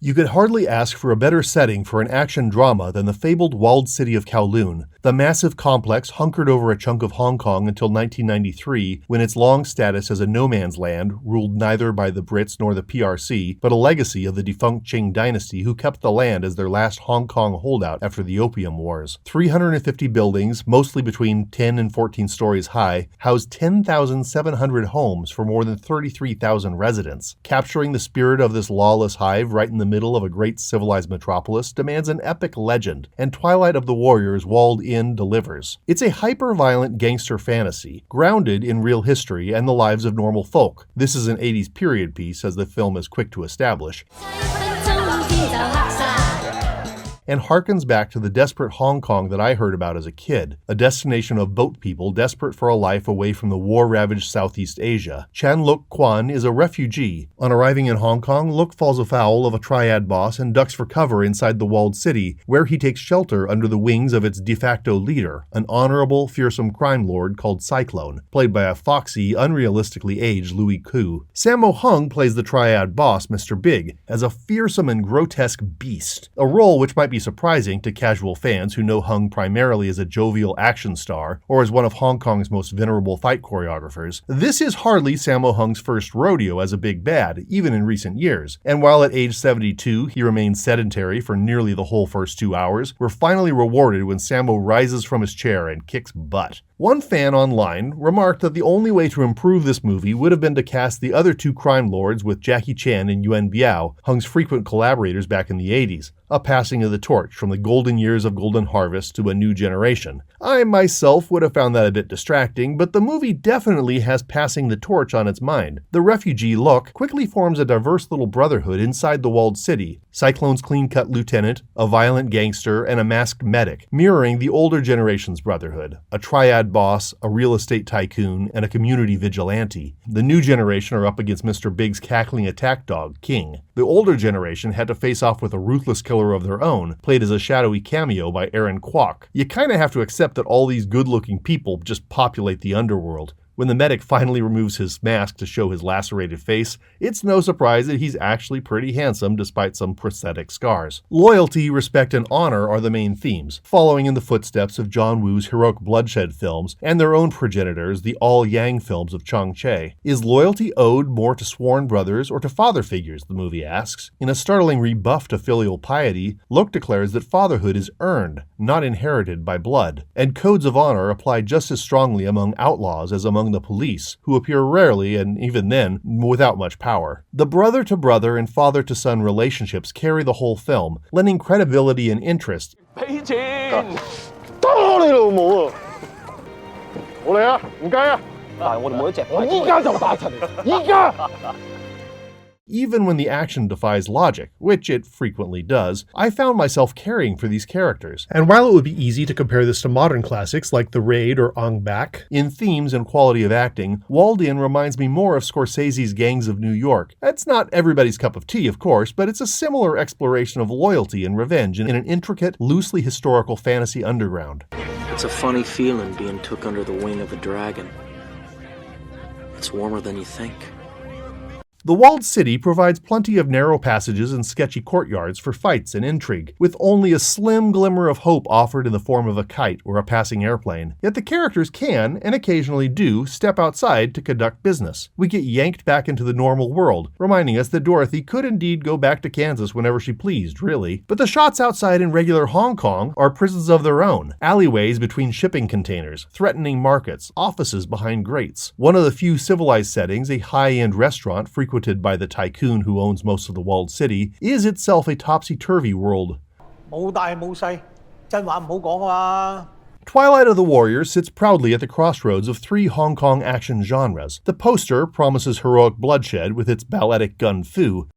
You could hardly ask for a better setting for an action drama than the fabled walled city of Kowloon, the massive complex hunkered over a chunk of Hong Kong until 1993, when its long status as a no-man's land, ruled neither by the Brits nor the PRC, but a legacy of the defunct Qing dynasty who kept the land as their last Hong Kong holdout after the Opium Wars. 350 buildings, mostly between 10 and 14 stories high, house 10,700 homes for more than 33,000 residents. Capturing the spirit of this lawless hive right in the middle of a great civilized metropolis demands an epic legend, and Twilight of the Warriors Walled In delivers. It's a hyper-violent gangster fantasy, grounded in real history and the lives of normal folk. This is an 80s period piece, as the film is quick to establish, and harkens back to the desperate Hong Kong that I heard about as a kid, a destination of boat people desperate for a life away from the war-ravaged Southeast Asia. Chan Luk Kwan is a refugee. On arriving in Hong Kong, Luk falls afoul of a triad boss and ducks for cover inside the walled city, where he takes shelter under the wings of its de facto leader, an honorable, fearsome crime lord called Cyclone, played by a foxy, unrealistically aged Louis Koo. Sammo Hung plays the triad boss, Mr. Big, as a fearsome and grotesque beast, a role which might be surprising to casual fans who know Hung primarily as a jovial action star or as one of Hong Kong's most venerable fight choreographers. This is hardly Sammo Hung's first rodeo as a big bad, even in recent years, and while at age 72 he remains sedentary for nearly the whole first 2 hours, we're finally rewarded when Sammo rises from his chair and kicks butt. One fan online remarked that the only way to improve this movie would have been to cast the other two crime lords with Jackie Chan and Yuan Biao, Hung's frequent collaborators back in the 80s, a passing of the torch from the golden years of Golden Harvest to a new generation. I myself would have found that a bit distracting, but the movie definitely has passing the torch on its mind. The refugee Luk quickly forms a diverse little brotherhood inside the walled city, Cyclone's clean-cut lieutenant, a violent gangster, and a masked medic, mirroring the older generation's brotherhood, a triad boss, a real estate tycoon, and a community vigilante. The new generation are up against Mr. Big's cackling attack dog, King. The older generation had to face off with a ruthless killer of their own, played as a shadowy cameo by Aaron Kwok. You kinda have to accept that all these good-looking people just populate the underworld. When the medic finally removes his mask to show his lacerated face, it's no surprise that he's actually pretty handsome despite some prosthetic scars. Loyalty, respect, and honor are the main themes, following in the footsteps of John Woo's heroic bloodshed films and their own progenitors, the all-yang films of Chang Che. Is loyalty owed more to sworn brothers or to father figures, the movie asks. In a startling rebuff to filial piety, Luk declares that fatherhood is earned, not inherited by blood, and codes of honor apply just as strongly among outlaws as among the police, who appear rarely and even then without much power. The brother-to-brother and father-to-son relationships carry the whole film, lending credibility and interest. Even when the action defies logic, which it frequently does, I found myself caring for these characters. And while it would be easy to compare this to modern classics like The Raid or Ong Bak, in themes and quality of acting, Walled In reminds me more of Scorsese's Gangs of New York. It's not everybody's cup of tea, of course, but it's a similar exploration of loyalty and revenge in an intricate, loosely historical fantasy underground. It's a funny feeling being took under the wing of a dragon. It's warmer than you think. The walled city provides plenty of narrow passages and sketchy courtyards for fights and intrigue, with only a slim glimmer of hope offered in the form of a kite or a passing airplane. Yet the characters can, and occasionally do, step outside to conduct business. We get yanked back into the normal world, reminding us that Dorothy could indeed go back to Kansas whenever she pleased, really. But the shots outside in regular Hong Kong are prisons of their own, alleyways between shipping containers, threatening markets, offices behind grates. One of the few civilized settings, a high-end restaurant frequented by the tycoon who owns most of the walled city, is itself a topsy-turvy world. Twilight of the Warriors sits proudly at the crossroads of three Hong Kong action genres. The poster promises heroic bloodshed with its balletic gun fu,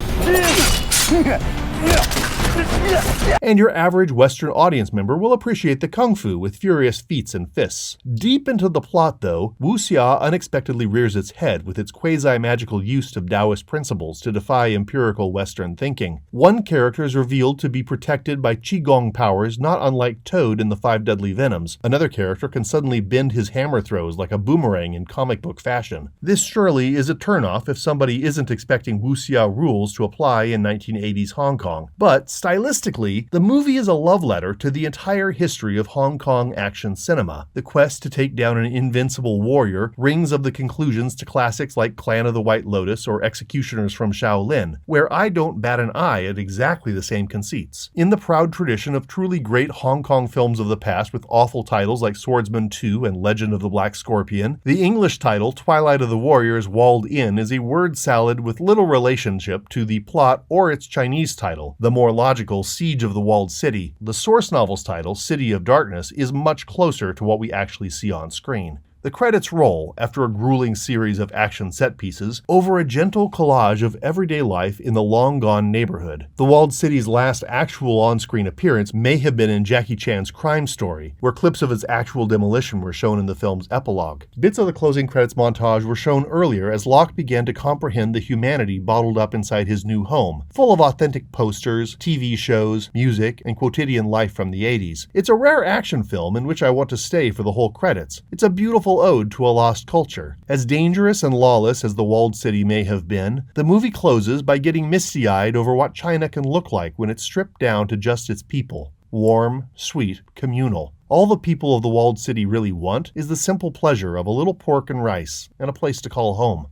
And your average Western audience member will appreciate the kung fu with furious feats and fists. Deep into the plot, though, wuxia unexpectedly rears its head with its quasi-magical use of Taoist principles to defy empirical Western thinking. One character is revealed to be protected by qigong powers not unlike Toad in the Five Deadly Venoms. Another character can suddenly bend his hammer throws like a boomerang in comic book fashion. This surely is a turnoff if somebody isn't expecting wuxia rules to apply in 1980s Hong Kong. But stylistically, the movie is a love letter to the entire history of Hong Kong action cinema. The quest to take down an invincible warrior rings of the conclusions to classics like Clan of the White Lotus or Executioners from Shaolin, where I don't bat an eye at exactly the same conceits. In the proud tradition of truly great Hong Kong films of the past with awful titles like Swordsman 2 and Legend of the Black Scorpion, the English title Twilight of the Warriors Walled In is a word salad with little relationship to the plot or its Chinese title, the more logical Siege of the Walled City. The source novel's title, City of Darkness, is much closer to what we actually see on screen. The credits roll, after a grueling series of action set pieces, over a gentle collage of everyday life in the long-gone neighborhood. The Walled City's last actual on-screen appearance may have been in Jackie Chan's Crime Story, where clips of its actual demolition were shown in the film's epilogue. Bits of the closing credits montage were shown earlier as Locke began to comprehend the humanity bottled up inside his new home, full of authentic posters, TV shows, music, and quotidian life from the 80s. It's a rare action film in which I want to stay for the whole credits. It's a beautiful ode to a lost culture. As dangerous and lawless as the Walled City may have been, the movie closes by getting misty-eyed over what China can look like when it's stripped down to just its people. Warm, sweet, communal. All the people of the Walled City really want is the simple pleasure of a little pork and rice and a place to call home.